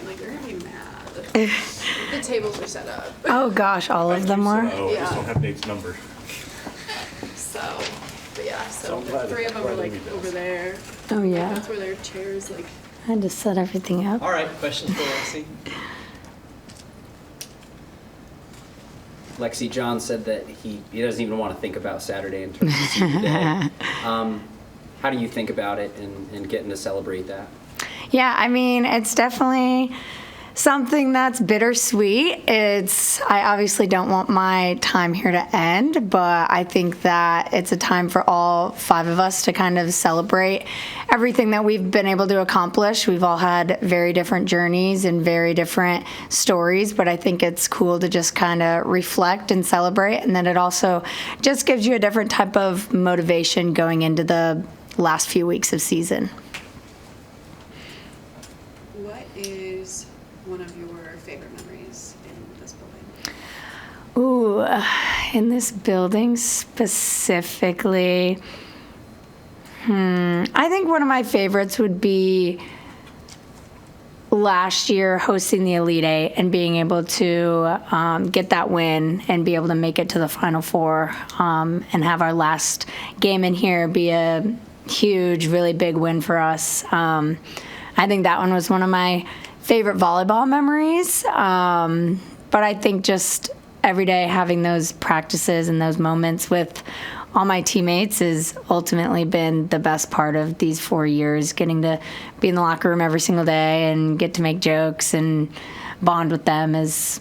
I'm like, they're going to be mad. The tables are set up. Oh, gosh, all of them were? Oh, I just don't have Nate's number. So, but yeah, so the three of them were like over there. Oh, Like, yeah. that's where their chairs, like, I had to set everything up. All right, questions for Lexi? Lexi, John said that he doesn't even want to think about Saturday in terms of senior day. How do you think about it and getting to celebrate that? Yeah, I mean, it's definitely something that's bittersweet. I obviously don't want my time here to end, but I think that it's a time for all five of us to kind of celebrate everything that we've been able to accomplish. We've all had very different journeys and very different stories, but I think it's cool to just kind of reflect and celebrate, and then it also just gives you a different type of motivation going into the last few weeks of season. what is one of your favorite memories in this building? Ooh, in this building specifically, I think one of my favorites would be last year hosting the Elite Eight and being able to get that win and be able to make it to the Final Four and have our last game in here be a huge, really big win for us. I think that one was one of my favorite volleyball memories. But I think just every day having those practices and those moments with all my teammates has ultimately been the best part of these 4 years, getting to be in the locker room every single day and get to make jokes and bond with them is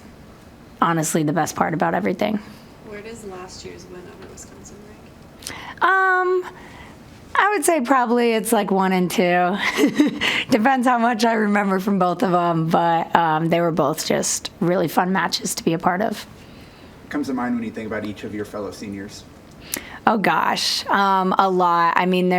honestly the best part about everything. Where does last year's win over Wisconsin rank? I would say probably it's like 1 and 2. Depends how much I remember from both of them, but they were both just really fun matches to be a part of. Comes to mind when you think about each of your fellow seniors? Oh gosh, a lot. I mean,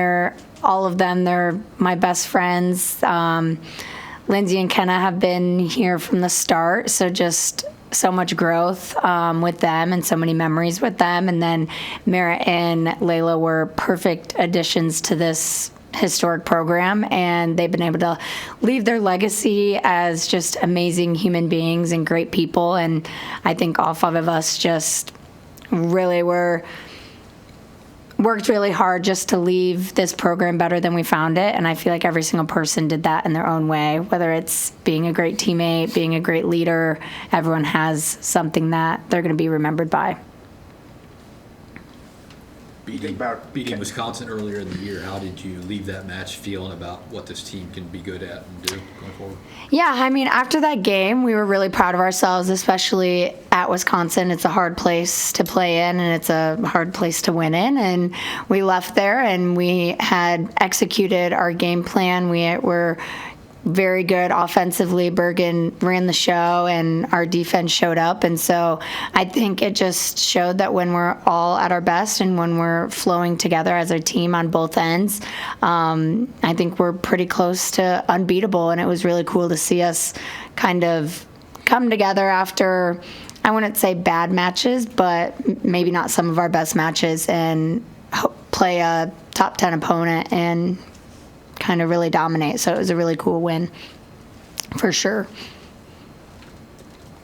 all of them. They're my best friends. Lindsay and Kenna have been here from the start, so just so much growth with them and so many memories with them. And then Mara and Layla were perfect additions to this historic program, and they've been able to leave their legacy as just amazing human beings and great people. And I think all five of us just really worked really hard just to leave this program better than we found it, and I feel like every single person did that in their own way, whether it's being a great teammate, being a great leader. Everyone has something that they're going to be remembered by. Beating Wisconsin earlier in the year, how did you leave that match feeling about what this team can be good at and do going forward? Yeah, I mean, after that game, we were really proud of ourselves, especially at Wisconsin. It's a hard place to play in, and it's a hard place to win in. And we left there, and we had executed our game plan. We were very good offensively. Bergen ran the show, and our defense showed up. And so I think it just showed that when we're all at our best and when we're flowing together as a team on both ends, I think we're pretty close to unbeatable. And it was really cool to see us kind of come together after, I wouldn't say bad matches, but maybe not some of our best matches, and play a top 10 opponent and kind of really dominate. So it was a really cool win for sure.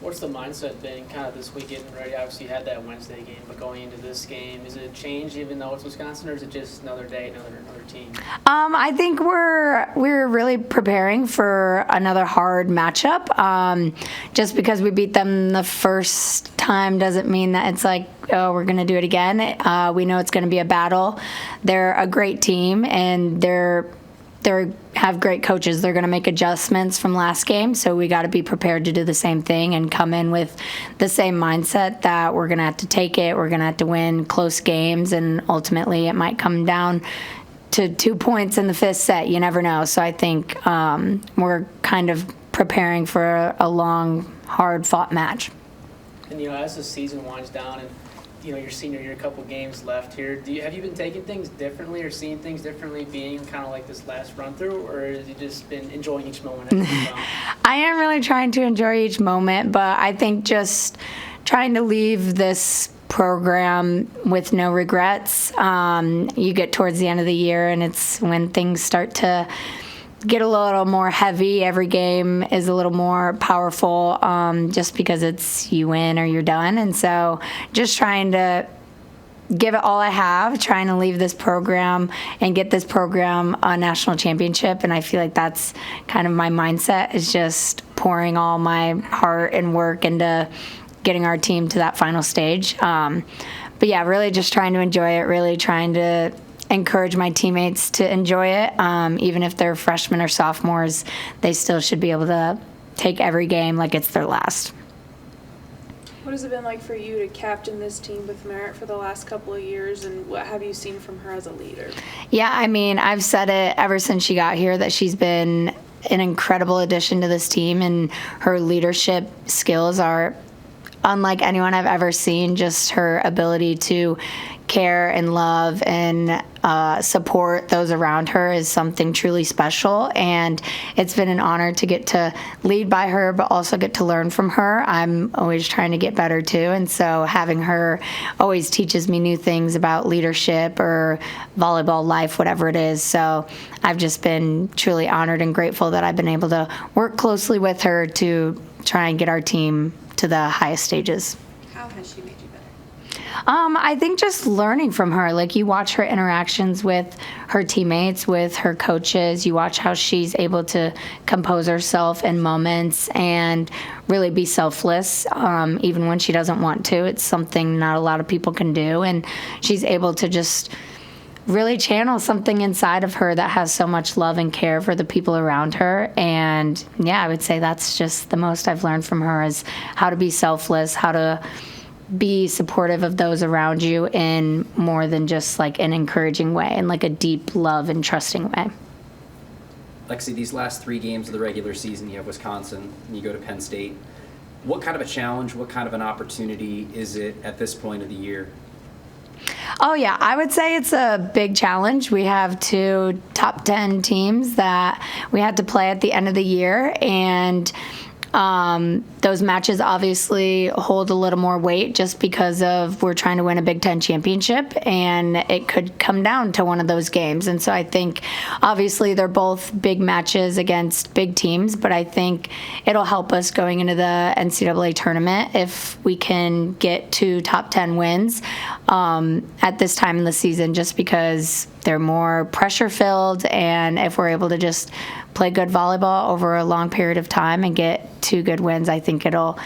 What's the mindset been kind of this week getting ready? Obviously you had that Wednesday game, but going into this game, is it changed even though it's Wisconsin, or is it just another day, another team? I think we're really preparing for another hard matchup. Just because we beat them the first time doesn't mean that it's like, oh, we're going to do it again. We know it's going to be a battle. They're a great team, and they have great coaches. They're going to make adjustments from last game, so we got to be prepared to do the same thing and come in with the same mindset that we're going to have to take it. We're going to have to win close games, and ultimately it might come down to 2 points in the fifth set. You never know. So I think we're kind of preparing for a long, hard-fought match. And, as the season winds down and, your senior year, a couple games left here, have you been taking things differently or seeing things differently being kind of like this last run-through, or have you just been enjoying each moment as it comes down? I am really trying to enjoy each moment, but I think just trying to leave this program with no regrets. You get towards the end of the year, and it's when things start to get a little more heavy. Every game is a little more powerful, just because it's you win or you're done. And so just trying to give it all I have, trying to leave this program and get this program a national championship. And I feel like that's kind of my mindset, is just pouring all my heart and work into getting our team to that final stage. But yeah, really just trying to enjoy it, really trying to encourage my teammates to enjoy it. Even if they're freshmen or sophomores, they still should be able to take every game like it's their last. What has it been like for you to captain this team with Merritt for the last couple of years, and what have you seen from her as a leader? Yeah, I mean, I've said it ever since she got here that she's been an incredible addition to this team, and her leadership skills are unlike anyone I've ever seen. Just her ability to care and love and support those around her is something truly special, and it's been an honor to get to lead by her but also get to learn from her. I'm always trying to get better too, and so having her always teaches me new things about leadership or volleyball life, whatever it is. So I've just been truly honored and grateful that I've been able to work closely with her to try and get our team to the highest stages. How has she made you better? I think just learning from her. Like, you watch her interactions with her teammates, with her coaches. You watch how she's able to compose herself in moments and really be selfless, even when she doesn't want to. It's something not a lot of people can do. And she's able to just really channel something inside of her that has so much love and care for the people around her. And yeah, I would say that's just the most I've learned from her, is how to be selfless, how to be supportive of those around you in more than just like an encouraging way, and like a deep love and trusting way. Lexi, these last 3 games of the regular season, you have Wisconsin, and you go to Penn State. What kind of a challenge, what kind of an opportunity is it at this point of the year? Oh yeah, I would say it's a big challenge. We have 2 top 10 teams that we had to play at the end of the year, and those matches obviously hold a little more weight just because of we're trying to win a Big Ten championship, and it could come down to one of those games. And so I think obviously they're both big matches against big teams, but I think it'll help us going into the NCAA tournament if we can get 2 top 10 wins at this time in the season, just because they're more pressure filled, and if we're able to just play good volleyball over a long period of time and get 2 good wins, I think it'll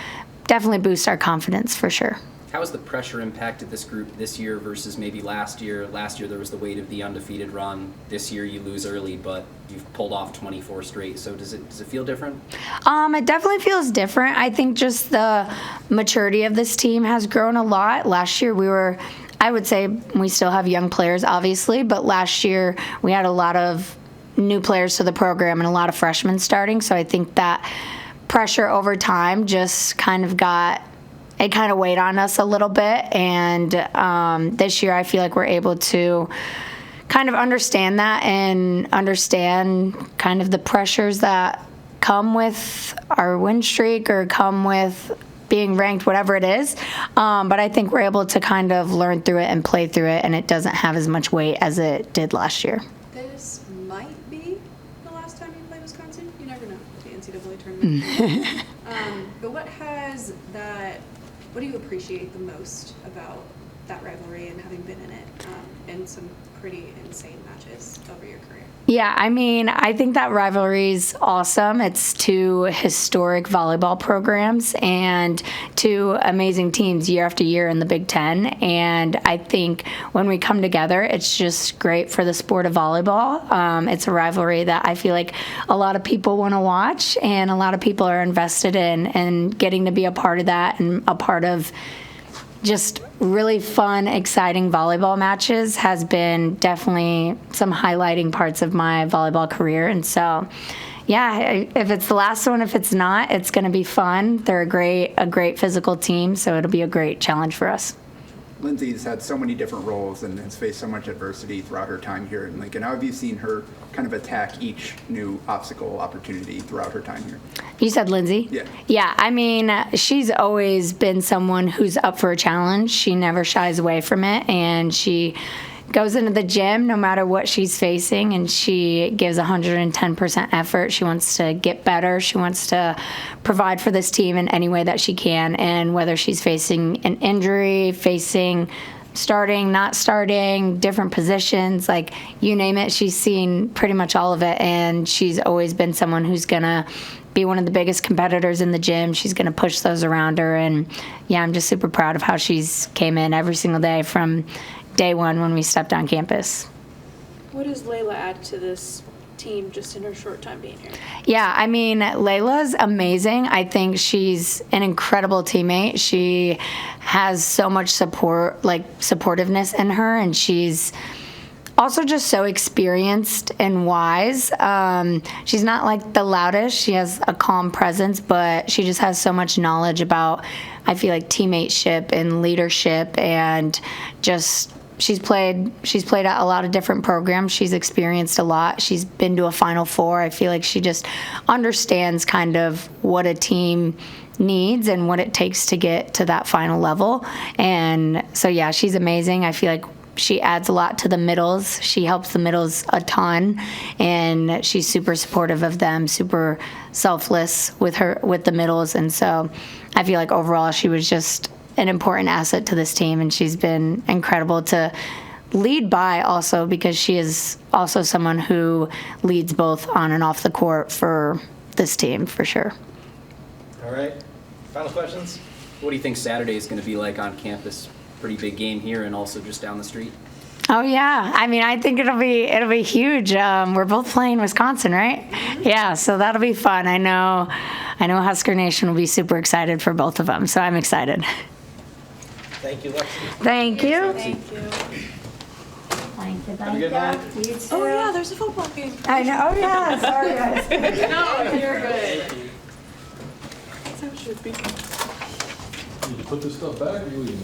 definitely boost our confidence for sure. How has the pressure impacted this group this year versus maybe last year? Last year there was the weight of the undefeated run. This year you lose early, but you've pulled off 24 straight. So does it feel different? It definitely feels different. I think just the maturity of this team has grown a lot. Last year I would say we still have young players, obviously, but last year we had a lot of new players to the program and a lot of freshmen starting. So I think that pressure over time just kind of weighed on us a little bit. And this year I feel like we're able to kind of understand that and understand kind of the pressures that come with our win streak or come with being ranked, whatever it is. But I think we're able to kind of learn through it and play through it, and it doesn't have as much weight as it did last year. This might be the last time you play Wisconsin. You never know with the NCAA tournament. But what do you appreciate the most about that rivalry and having been in it in some pretty insane matches over your career? Yeah, I mean, I think that rivalry's awesome. It's 2 historic volleyball programs and 2 amazing teams year after year in the Big Ten. And I think when we come together, it's just great for the sport of volleyball. It's a rivalry that I feel like a lot of people want to watch, and a lot of people are invested in, and getting to be a part of that and a part of just really fun, exciting volleyball matches has been definitely some highlighting parts of my volleyball career. And so, yeah, if it's the last one, if it's not, it's going to be fun. They're a great physical team, so it'll be a great challenge for us. Lindsay's had so many different roles and has faced so much adversity throughout her time here in Lincoln. How have you seen her kind of attack each new obstacle opportunity throughout her time here? You said Lindsay? Yeah. Yeah, I mean, she's always been someone who's up for a challenge. She never shies away from it, and she goes into the gym no matter what she's facing, and she gives 110% effort. She wants to get better. She wants to provide for this team in any way that she can. And whether she's facing an injury, facing starting, not starting, different positions, like you name it, she's seen pretty much all of it. And she's always been someone who's going to be one of the biggest competitors in the gym. She's going to push those around her. And yeah, I'm just super proud of how she's came in every single day from day one when we stepped on campus. What does Layla add to this team just in her short time being here? Yeah, I mean, Layla's amazing. I think she's an incredible teammate. She has so much support, like supportiveness in her, and she's also just so experienced and wise. She's not like the loudest. She has a calm presence, but she just has so much knowledge about, I feel like, teammateship and leadership, and just she's played at a lot of different programs. She's experienced a lot. She's been to a Final Four. I feel like she just understands kind of what a team needs and what it takes to get to that final level. And so yeah, she's amazing. I feel like she adds a lot to the middles. She helps the middles a ton, and she's super supportive of them, super selfless with the middles. And so I feel like overall she was just an important asset to this team, and she's been incredible to lead by also, because she is also someone who leads both on and off the court for this team for sure. All right. Final questions? What do you think Saturday is going to be like on campus? Pretty big game here and also just down the street. Oh yeah, I mean, I think it'll be huge. We're both playing Wisconsin, right? Yeah, so that'll be fun. I know Husker Nation will be super excited for both of them, so I'm excited. Thank you, Lexi. Thank you. Thank you. Thank you. Have a good night. You too. Oh yeah, there's a football game. I know. Oh yeah. Sorry guys. No, you're good. Need to put this stuff back or you leaving it?